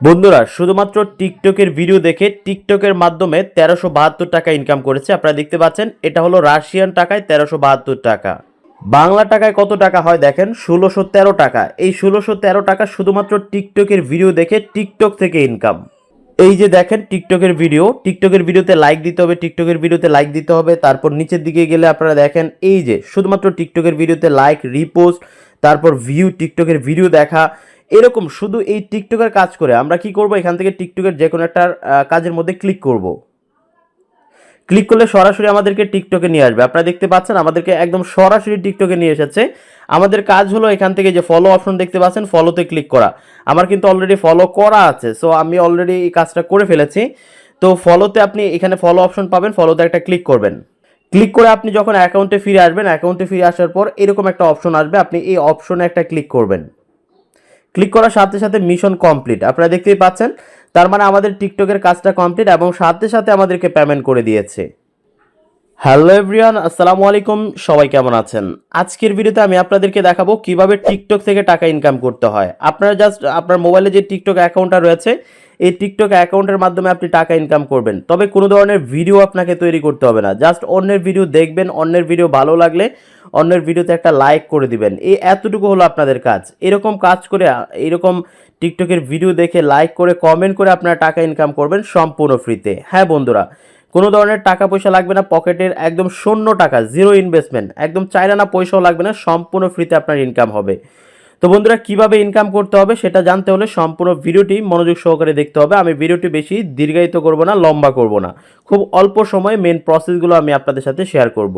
বন্ধুরা শুধুমাত্র টিকটকের ভিডিও দেখে টিকটকের মাধ্যমে ১৩৭২ টাকা ইনকাম করেছে। আপনারা দেখতে পাচ্ছেন এটা হলো রাশিয়ান টাকায় ১৩৭২ টাকা। বাংলা টাকায় কত টাকা হয় দেখেন, ১৬১৩ টাকা। এই ১৬১৩ টাকা শুধুমাত্র টিকটকের ভিডিও দেখে টিকটক থেকে ইনকাম। এই যে দেখেন টিকটকের ভিডিওতে লাইক দিতে হবে, টিকটকের ভিডিওতে লাইক দিতে হবে। তারপর নিচের দিকে গেলে আপনারা দেখেন এই যে শুধুমাত্র টিকটকের ভিডিওতে লাইক, রিপোস্ট, তারপর ভিউ, টিকটকের ভিডিও দেখা, এরকম শুধু এই টিকটকের কাজ করে আমরা কি করব, এখান থেকে টিকটকের যে কোনো একটা কাজের মধ্যে ক্লিক করব। ক্লিক করলে সরাসরি আমাদেরকে টিকটকে নিয়ে আসবে। আপনারা দেখতে পাচ্ছেন আমাদেরকে একদম সরাসরি টিকটকে নিয়ে এসেছে। আমাদের কাজ হলো এখান থেকে যে ফলো অপশন দেখতে পাচ্ছেন, ফলোতে ক্লিক করা। আমার কিন্তু অলরেডি ফলো করা আছে, সো আমি অলরেডি এই কাজটা করে ফেলেছি। তো ফলোতে আপনি এখানে ফলো অপশন পাবেন, ফলোতে একটা ক্লিক করবেন। ক্লিক করে আপনি যখন অ্যাকাউন্টে ফিরে আসবেন, অ্যাকাউন্টে ফিরে আসার পর এরকম একটা অপশন আসবে, আপনি এই অপশনে একটা ক্লিক করবেন। ক্লিক করার সাথে সাথে মিশন কমপ্লিট আপনারা দেখতেই পাচ্ছেন। তার মানে আমাদের টিকটকের কাজটা কমপ্লিট এবং সাথে সাথে আমাদেরকে পেমেন্ট করে দিয়েছে। হ্যালো এভরিওয়ান, আসসালামু আলাইকুম। সবাই কেমন আছেন? আজকের ভিডিওতে আমি আপনাদেরকে দেখাবো কিভাবে টিকটক থেকে টাকা ইনকাম করতে হয়। আপনারা জাস্ট আপনার মোবাইলে যে টিকটক অ্যাকাউন্টটা রয়েছে, এই টিকটক অ্যাকাউন্টের মাধ্যমে আপনি টাকা ইনকাম করবেন। তবে কোনো ধরনের ভিডিও আপনাকে তৈরি করতে হবে না, জাস্ট অন্যের ভিডিও দেখবেন, অন্যের ভিডিও ভালো লাগলে অন্যের ভিডিওতে একটা লাইক করে দিবেন। এই এতটুকু হলো আপনাদের কাজ। এরকম কাজ করে এরকম টিকটকের ভিডিও দেখে লাইক করে কমেন্ট করে আপনারা টাকা ইনকাম করবেন সম্পূর্ণ ফ্রিতে। হ্যাঁ বন্ধুরা, কোনো ধরনের টাকা পয়সা লাগবে না, পকেটের একদম শূন্য টাকা, জিরো ইনভেস্টমেন্ট, একদম চাইরানা পয়সাও লাগবে না, সম্পূর্ণ ফ্রিতে আপনার ইনকাম হবে। তো বন্ধুরা কিভাবে ইনকাম করতে হবে সেটা জানতে হলে সম্পূর্ণ ভিডিওটি মনোযোগ সহকারে দেখতে হবে। আমি ভিডিওটি বেশি দীর্ঘায়িত করব না, লম্বা করব না, খুব অল্প সময়ে মেন প্রসেসগুলো আমি আপনাদের সাথে শেয়ার করব।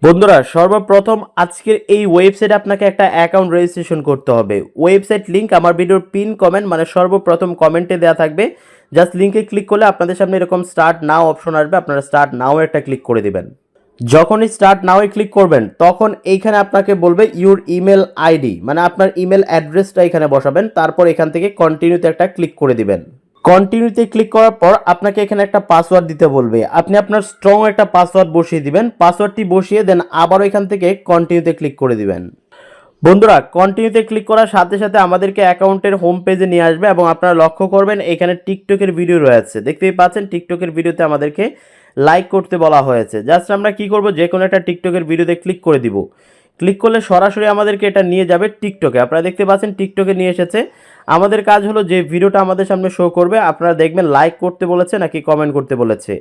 বন্ধুরা সর্বপ্রথম আজকের এই ওয়েবসাইটে আপনাকে একটা অ্যাকাউন্ট রেজিস্ট্রেশন করতে হবে। ওয়েবসাইট লিংক আমার ভিডিওর পিন কমেন্ট মানে সর্বপ্রথম কমেন্টে দেওয়া থাকবে। জাস্ট লিঙ্কে ক্লিক করলে আপনাদের সামনে এরকম স্টার্ট নাও অপশন আসবে, আপনারা স্টার্ট নাও একটা ক্লিক করে দিবেন। যখনই স্টার্ট নাও এ ক্লিক করবেন তখন এইখানে আপনাকে বলবে ইউর ইমেল আইডি, মানে আপনার ইমেল অ্যাড্রেসটা এখানে বসাবেন। তারপর এখান থেকে কন্টিনিউতে একটা ক্লিক করে দিবেন। কন্টিনিউতে ক্লিক করার পর আপনাকে এখানে একটা পাসওয়ার্ড দিতে বলবে, আপনি আপনার স্ট্রং একটা পাসওয়ার্ড বসিয়ে দিবেন। পাসওয়ার্ডটি বসিয়ে দেন আবারও এখান থেকে কন্টিনিউতে ক্লিক করে দিবেন। বন্ধুরা কন্টিনিউতে ক্লিক করার সাথে সাথে আমাদেরকে অ্যাকাউন্টের হোম পেজে নিয়ে আসবে এবং আপনারা লক্ষ্য করবেন এখানে টিকটকের ভিডিও রয়েছে, দেখতেই পাচ্ছেন টিকটকের ভিডিওতে আমাদেরকে লাইক করতে বলা হয়েছে। জাস্ট আমরা কি করব, যে কোনো একটা টিকটকের ভিডিওতে ক্লিক করে দিব। ক্লিক করলে সরাসরি আমাদেরকে এটা নিয়ে যাবে টিকটকে। আপনারা দেখতে পাচ্ছেন টিকটকে নিয়ে এসেছে। আমাদের কাজ হলো যে ভিডিওটা আমাদের সামনে শো করবে, আপনারা দেখবেন লাইক করতে বলেছে নাকি কমেন্ট করতে বলেছে।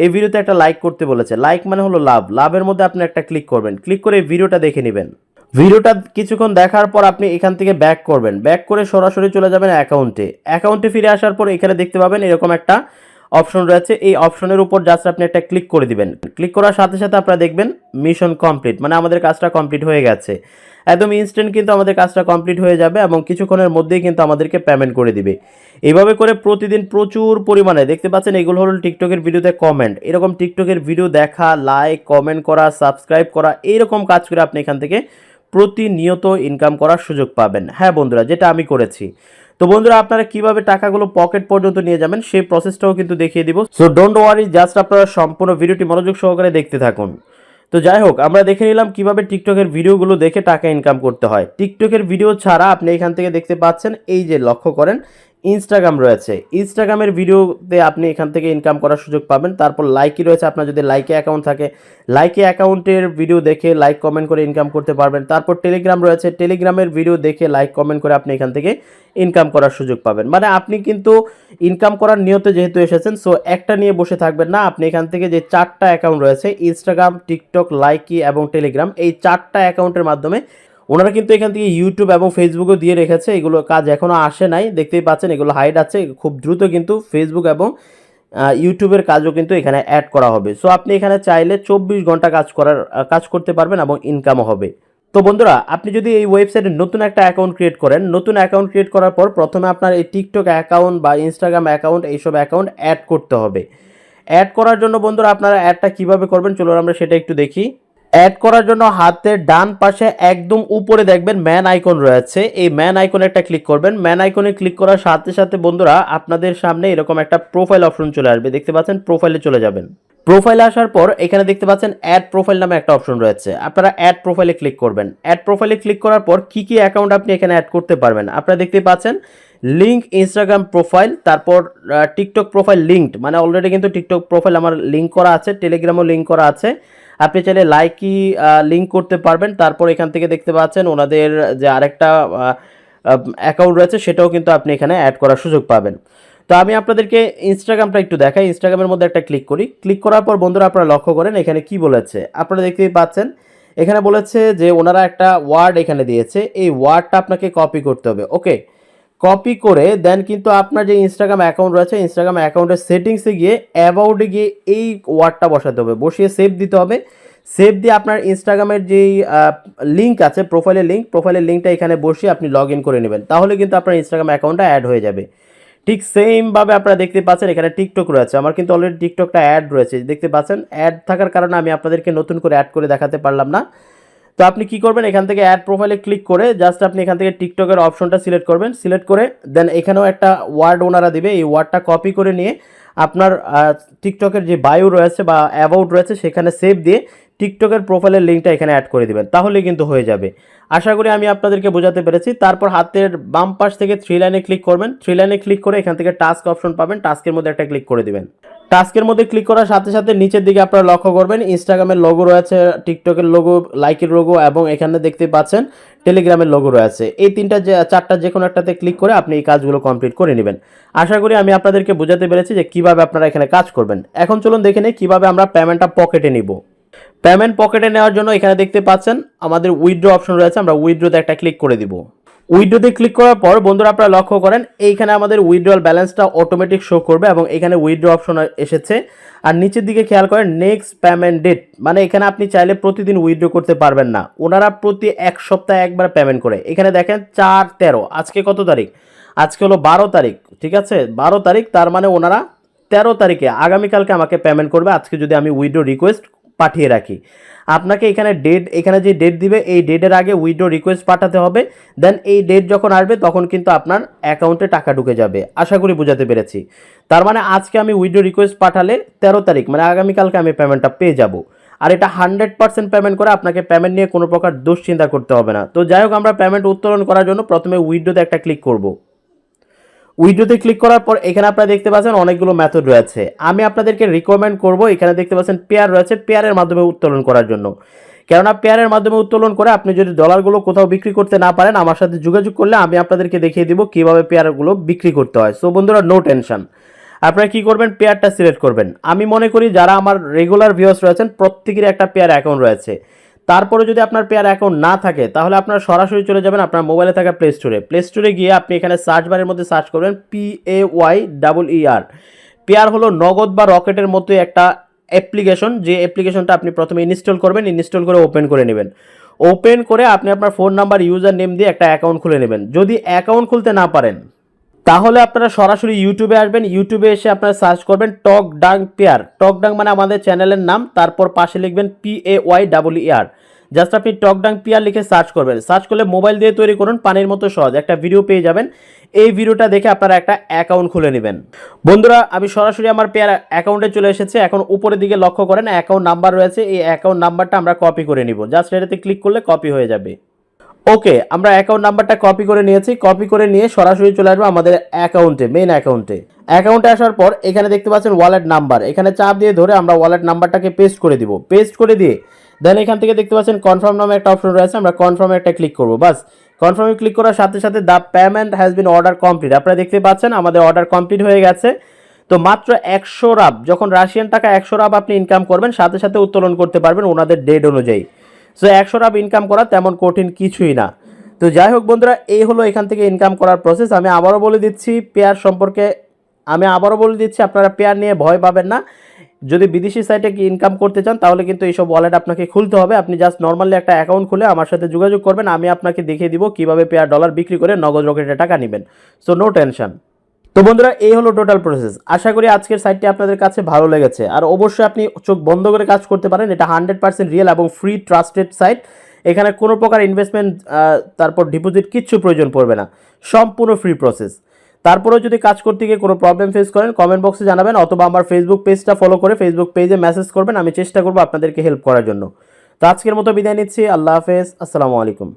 এই ভিডিওতে একটা লাইক করতে বলেছে, লাইক মানে হলো লাভ, লাভের মধ্যে আপনি একটা ক্লিক করবেন। ক্লিক করে এই ভিডিওটা দেখে নেবেন। ভিডিওটা কিছুক্ষণ দেখার পর আপনি এখান থেকে ব্যাক করবেন, ব্যাক করে সরাসরি চলে যাবেন অ্যাকাউন্টে ফিরে আসার পর এখানে দেখতে পাবেন এরকম একটা অপশন রয়েছে। এই অপশনের উপর জাস্ট আপনি একটা ক্লিক করে দিবেন। ক্লিক করার সাথে সাথে আপনারা দেখবেন মিশন কমপ্লিট, মানে আমাদের কাজটা কমপ্লিট হয়ে গেছে। একদম ইনস্ট্যান্ট কিন্তু আমাদের কাজটা কমপ্লিট হয়ে যাবে এবং কিছুক্ষণের মধ্যেই কিন্তু আমাদেরকে পেমেন্ট করে দিবে। এইভাবে করে প্রতিদিন প্রচুর পরিমাণে দেখতে পাচ্ছেন এগুলো হলো টিকটকের ভিডিওতে কমেন্ট। এরকম টিকটকের ভিডিও দেখা, লাইক, কমেন্ট করা, সাবস্ক্রাইব করা, এইরকম কাজ করে আপনি এখান থেকে প্রতিনিয়ত ইনকাম করার সুযোগ পাবেন। হ্যাঁ বন্ধুরা, যেটা আমি করেছি। তো বন্ধুরা আপনারা কিভাবে টাকাগুলো পকেট পর্যন্ত নিয়ে যাবেন সেই প্রসেসটাও কিন্তু দেখিয়ে দিব। সো ডোন্ট ওয়ারি, জাস্ট আপনারা সম্পূর্ণ ভিডিওটি মনোযোগ সহকারে দেখতে থাকুন। তো যাই হোক, আমরা দেখে নিলাম কিভাবে টিকটকের ভিডিওগুলো দেখে টাকা ইনকাম করতে হয়। টিকটকের ভিডিও ছাড়া আপনি এখান থেকে দেখতে পাচ্ছেন এই যে লক্ষ্য করেন ইনস্টাগ্রাম রয়েছে, ইনস্টাগ্রামের ভিডিওতে আপনি এখান থেকে ইনকাম করার সুযোগ পাবেন। তারপর লাইকি রয়েছে, আপনার যদি লাইকে অ্যাকাউন্ট থাকে লাইকে অ্যাকাউন্টের ভিডিও দেখে লাইক কমেন্ট করে ইনকাম করতে পারবেন। তারপর টেলিগ্রাম রয়েছে, টেলিগ্রামের ভিডিও দেখে লাইক কমেন্ট করে আপনি এখান থেকে ইনকাম করার সুযোগ পাবেন। মানে আপনি কিন্তু ইনকাম করার নিয়তে যেহেতু এসেছেন, সো একটা নিয়ে বসে থাকবেন না। আপনি এখান থেকে যে 4টা অ্যাকাউন্ট রয়েছে ইনস্টাগ্রাম, টিকটক, লাইকি এবং টেলিগ্রাম, এই 4টা অ্যাকাউন্টের মাধ্যমে ওনারা কিন্তু এখান থেকে ইউটিউব এবং ফেসবুকও দিয়ে রেখেছে। এগুলো কাজ এখনও আসে নাই, দেখতেই পাচ্ছেন এগুলো হাইড আছে। খুব দ্রুত কিন্তু ফেসবুক এবং ইউটিউবের কাজও কিন্তু এখানে অ্যাড করা হবে। সো আপনি এখানে চাইলে 24 ঘন্টা কাজ করতে পারবেন এবং ইনকামও হবে। তো বন্ধুরা আপনি যদি এই ওয়েবসাইটে নতুন একটা অ্যাকাউন্ট ক্রিয়েট করেন, নতুন অ্যাকাউন্ট ক্রিয়েট করার পর প্রথমে আপনার এই টিকটক অ্যাকাউন্ট বা ইনস্টাগ্রাম অ্যাকাউন্ট এইসব অ্যাকাউন্ট অ্যাড করতে হবে। অ্যাড করার জন্য বন্ধুরা আপনারা অ্যাডটা কিভাবে করবেন চলুন আমরা সেটা একটু দেখি। অ্যাড করার জন্য হাতের ডান পাশে একদম উপরে দেখবেন ম্যান আইকন রয়েছে, এই ম্যান আইকনে একটা ক্লিক করবেন। ম্যান আইকনে ক্লিক করার সাথে সাথে বন্ধুরা আপনাদের সামনে এরকম একটা প্রোফাইল অপশন চলে আসবে, দেখতে পাচ্ছেন প্রোফাইলে চলে যাবেন। প্রোফাইলে আসার পর এখানে দেখতে পাচ্ছেন অ্যাড প্রোফাইল নামে একটা অপশন রয়েছে, আপনারা অ্যাড প্রোফাইলে ক্লিক করবেন। অ্যাড প্রোফাইলে ক্লিক করার পর কি কি অ্যাকাউন্ট আপনি এখানে অ্যাড করতে পারবেন আপনারা দেখতে পাচ্ছেন লিঙ্ক ইনস্টাগ্রাম প্রোফাইল, তারপর টিকটক প্রোফাইল লিঙ্কড, মানে অলরেডি কিন্তু টিকটক প্রোফাইল আমার লিঙ্ক করা আছে, টেলিগ্রামও লিঙ্ক করা আছে। আপনি চাইলে লাইকই লিঙ্ক করতে পারবেন। তারপর এখান থেকে দেখতে পাচ্ছেন ওনাদের যে আরেকটা অ্যাকাউন্ট রয়েছে সেটাও কিন্তু আপনি এখানে অ্যাড করার সুযোগ পাবেন। তো আমি আপনাদেরকে ইনস্টাগ্রামটা একটু দেখাই। ইনস্টাগ্রামের মধ্যে একটা ক্লিক করি। ক্লিক করার পর বন্ধুরা আপনারা লক্ষ্য করেন এখানে কি বলেছে, আপনারা দেখতেই পাচ্ছেন এখানে বলেছে যে ওনারা একটা ওয়ার্ড এখানে দিয়েছে, এই ওয়ার্ডটা আপনাকে কপি করতে হবে। ওকে, কপি করে দেন কিন্তু আপনার যে ইনস্টাগ্রাম অ্যাকাউন্ট রয়েছে ইনস্টাগ্রাম অ্যাকাউন্টের সেটিংসে গিয়ে অ্যাবাউটে গিয়ে এই ওয়ার্ডটা বসাতে হবে, বসিয়ে সেভ দিতে হবে। সেভ দিয়ে আপনার ইনস্টাগ্রামের যেই লিঙ্ক আছে প্রোফাইলের লিঙ্কটা এখানে বসিয়ে আপনি লগ ইন করে নেবেন, তাহলে কিন্তু আপনার ইনস্টাগ্রাম অ্যাকাউন্টটা অ্যাড হয়ে যাবে। ঠিক সেমভাবে আপনারা দেখতে পাচ্ছেন এখানে টিকটক রয়েছে, আমার কিন্তু অলরেডি টিকটকটা অ্যাড রয়েছে, দেখতে পাচ্ছেন। অ্যাড থাকার কারণে আমি আপনাদেরকে নতুন করে অ্যাড করে দেখাতে পারলাম না। তো আপনি কি করবেন, এখান থেকে অ্যাড প্রোফাইলে ক্লিক করে জাস্ট আপনি এখান থেকে টিকটকের অপশনটা সিলেক্ট করবেন। সিলেক্ট করে দেন এখানেও একটা ওয়ার্ড ওনারা দিবে, এই ওয়ার্ডটা কপি করে নিয়ে আপনার টিকটকের যে বায়ো রয়েছে বা অ্যাবাউট রয়েছে সেখানে সেভ দিয়ে টিকটকের প্রোফাইলের লিঙ্কটা এখানে অ্যাড করে দিবেন, তাহলে কিন্তু হয়ে যাবে। আশা করি আমি আপনাদেরকে বোঝাতে পেরেছি। তারপর হাতের বাম পাশ থেকে থ্রি লাইনে ক্লিক করবেন। থ্রি লাইনে ক্লিক করে এখান থেকে টাস্ক অপশন পাবেন, টাস্কের মধ্যে একটা ক্লিক করে দিবেন। টাস্কের মধ্যে ক্লিক করার সাথে সাথে নিচের দিকে আপনারা লক্ষ্য করবেন ইনস্টাগ্রামের লোগো রয়েছে, টিকটকের লোগো, লাইকের লোগো এবং এখানে দেখতে পাচ্ছেন টেলিগ্রামের লোগো রয়েছে। এই চারটা যে কোনো একটাতে ক্লিক করে আপনি এই কাজগুলো কমপ্লিট করে নেবেন। আশা করি আমি আপনাদেরকে বোঝাতে পেরেছি যে কিভাবে আপনারা এখানে কাজ করবেন। এখন চলুন দেখে নিই কিভাবে আমরা পেমেন্টটা পকেটে নিব। পেমেন্ট পকেটে নেওয়ার জন্য এখানে দেখতে পাচ্ছেন আমাদের উইথড্র অপশন রয়েছে, আমরা উইথড্রতে একটা ক্লিক করে দিব। উইথড্রতে ক্লিক করার পর বন্ধুরা আপনারা লক্ষ্য করেন এইখানে আমাদের উইথড্রয়াল ব্যালেন্সটা অটোমেটিক শো করবে এবং এখানে উইথড্র অপশন এসেছে। আর নিচের দিকে খেয়াল করেন নেক্সট পেমেন্ট ডেট, মানে এখানে আপনি চাইলে প্রতিদিন উইথড্র করতে পারবেন না, ওনারা প্রতি এক সপ্তাহে একবার পেমেন্ট করে। এখানে দেখেন 4/13, আজকে কত তারিখ, আজকে হলো 12 তারিখ, ঠিক আছে 12 তারিখ, তার মানে ওনারা 13 তারিখে আগামীকালকে আমাকে পেমেন্ট করবে, আজকে যদি আমি উইথড্র রিকোয়েস্ট পাঠিয়ে রাখি। আপনাকে এখানে এখানে যে ডেট দিবে এই ডেটের আগে উইথড্র রিকোয়েস্ট পাঠাতে হবে। দেন এই ডেট যখন আসবে তখন কিন্তু আপনার অ্যাকাউন্টে টাকা ঢুকে যাবে। আশা করি বোঝাতে পেরেছি। তার মানে আজকে আমি উইথড্র রিকোয়েস্ট পাঠালে 13 তারিখ মানে আগামীকালকে আমি পেমেন্টটা পেয়ে যাব। আর এটা 100% পেমেন্ট করে, আপনাকে পেমেন্ট নিয়ে কোনো প্রকার দুশ্চিন্তা করতে হবে না। তো যাই হোক, আমরা পেমেন্ট উত্তোলন করার জন্য প্রথমে উইথড্রতে একটা ক্লিক করব। উইথড্রতে ক্লিক করার পর এখানে আপনারা দেখতে পাচ্ছেন অনেকগুলো মেথড রয়েছে। আমি আপনাদেরকে রিকমেন্ড করব এখানে দেখতে পাচ্ছেন পেয়ার রয়েছে, পেয়ারের মাধ্যমে উত্তোলন করার জন্য। কেননা পেয়ারের মাধ্যমে উত্তোলন করে আপনি যদি ডলারগুলো কোথাও বিক্রি করতে না পারেন আমার সাথে যোগাযোগ করলে আমি আপনাদেরকে দেখিয়ে দিব কিভাবে পেয়ারগুলো বিক্রি করতে হয়। সো বন্ধুরা নো টেনশন, আপনারা কি করবেন পেয়ারটা সিলেক্ট করবেন। আমি মনে করি যারা আমার রেগুলার ভিউয়ার্স রয়েছেন প্রত্যেকেরই একটা পেয়ার অ্যাকাউন্ট রয়েছে। তারপরে যদি আপনার পেয়ার অ্যাকাউন্ট না থাকে তাহলে আপনারা সরাসরি চলে যাবেন আপনার মোবাইলে থাকা প্লে স্টোরে গিয়ে আপনি এখানে সার্চ বারের মধ্যে সার্চ করবেন PAYEER। পেয়ার হলো নগদ বা রকেটের মতো একটা অ্যাপ্লিকেশন, যে অ্যাপ্লিকেশনটা আপনি প্রথমে ইনস্টল করবেন, ইনস্টল করে ওপেন করে নেবেন। ওপেন করে আপনি আপনার ফোন নাম্বার ইউজার নেম দিয়ে একটা অ্যাকাউন্ট খুলে নেবেন। যদি অ্যাকাউন্ট খুলতে না পারেন তাহলে আপনারা সরাসরি ইউটিউবে আসবেন। ইউটিউবে এসে আপনারা সার্চ করবেন টক ডাং পেয়ার, টক ডাং মানে আমাদের চ্যানেলের নাম, তারপর পাশে লিখবেন PAYEER। জাস্ট আপনি টক ডাং পেয়ার লিখে সার্চ করবেন। সার্চ করলে মোবাইল দিয়ে তৈরি করুন, পানির মতো সহজ একটা ভিডিও পেয়ে যাবেন। এই ভিডিওটা দেখে আপনারা একটা অ্যাকাউন্ট খুলে নেবেন। বন্ধুরা আমি সরাসরি আমার পেয়ার অ্যাকাউন্টে চলে এসেছে। এখন উপরের দিকে লক্ষ্য করেন অ্যাকাউন্ট নাম্বার রয়েছে, এই অ্যাকাউন্ট নাম্বারটা আমরা কপি করে নিব। জাস্ট এটাতে ক্লিক করলে কপি হয়ে যাবে। ওকে, আমরা অ্যাকাউন্ট নাম্বারটা কপি করে নিয়েছি। কপি করে নিয়ে সরাসরি চলে আসবো আমাদের অ্যাকাউন্টে, মেইন অ্যাকাউন্টে আসার পর এখানে দেখতে পাচ্ছেন ওয়ালেট নাম্বার, এখানে চাপ দিয়ে ধরে আমরা ওয়ালেট নাম্বারটাকে পেস্ট করে দিব। পেস্ট করে দিয়ে দেন এখান থেকে দেখতে পাচ্ছেন কনফার্ম নামে একটা অপশন রয়েছে, আমরা কনফার্মে একটা ক্লিক করব। বাস কনফার্মে ক্লিক করার সাথে সাথে the payment has been order complete, আপনারা দেখতে পাচ্ছেন আমাদের অর্ডার কমপ্লিট হয়ে গেছে। তো মাত্র 100 রাব, যখন রাশিয়ান টাকা 100 রাব আপনি ইনকাম করবেন সাথে সাথে উত্তোলন করতে পারবেন ওনাদের ডেট অনুযায়ী। সো 100 রাব ইনকাম করা তেমন কঠিন কিছুই না। তো যাই হোক বন্ধুরা, এই হলো এখান থেকে ইনকাম করার প্রসেস। আমি আবারও বলে দিচ্ছি পেয়ার সম্পর্কে, আপনারা পেয়ার নিয়ে ভয় পাবেন না। যদি বিদেশি সাইটে কি ইনকাম করতে চান তাহলে কিন্তু এইসব ওয়ালেট আপনাকে খুলতে হবে। আপনি জাস্ট নর্মালি একটা অ্যাকাউন্ট খুলে আমার সাথে যোগাযোগ করবেন, আমি আপনাকে দেখিয়ে দিব কিভাবে পেয়ার ডলার বিক্রি করে নগদ রকেটে টাকা নেবেন। So no tension. তো বন্ধুরা এই হলো টোটাল প্রসেস। আশা করি আজকের সাইটটি আপনাদের কাছে ভালো লেগেছে। আর অবশ্যই আপনি চোখ বন্ধ করে কাজ করতে পারেন, এটা 100% রিয়েল এবং ফ্রি ট্রাস্টেড সাইট। এখানে কোনো প্রকার ইনভেস্টমেন্ট তারপর ডিপোজিট কিচ্ছু প্রয়োজন পড়বে না, সম্পূর্ণ ফ্রি প্রসেস। তারপরেও যদি কাজ করতে গিয়ে কোনো প্রবলেম ফেস করেন কমেন্ট বক্সে জানাবেন, অথবা আমার ফেসবুক পেজটা ফলো করে ফেসবুক পেজে মেসেজ করবেন, আমি চেষ্টা করবো আপনাদেরকে হেল্প করার জন্য। তো আজকের মতো বিদায় নিচ্ছি, আল্লাহ হাফেজ, আসসালামু আলাইকুম।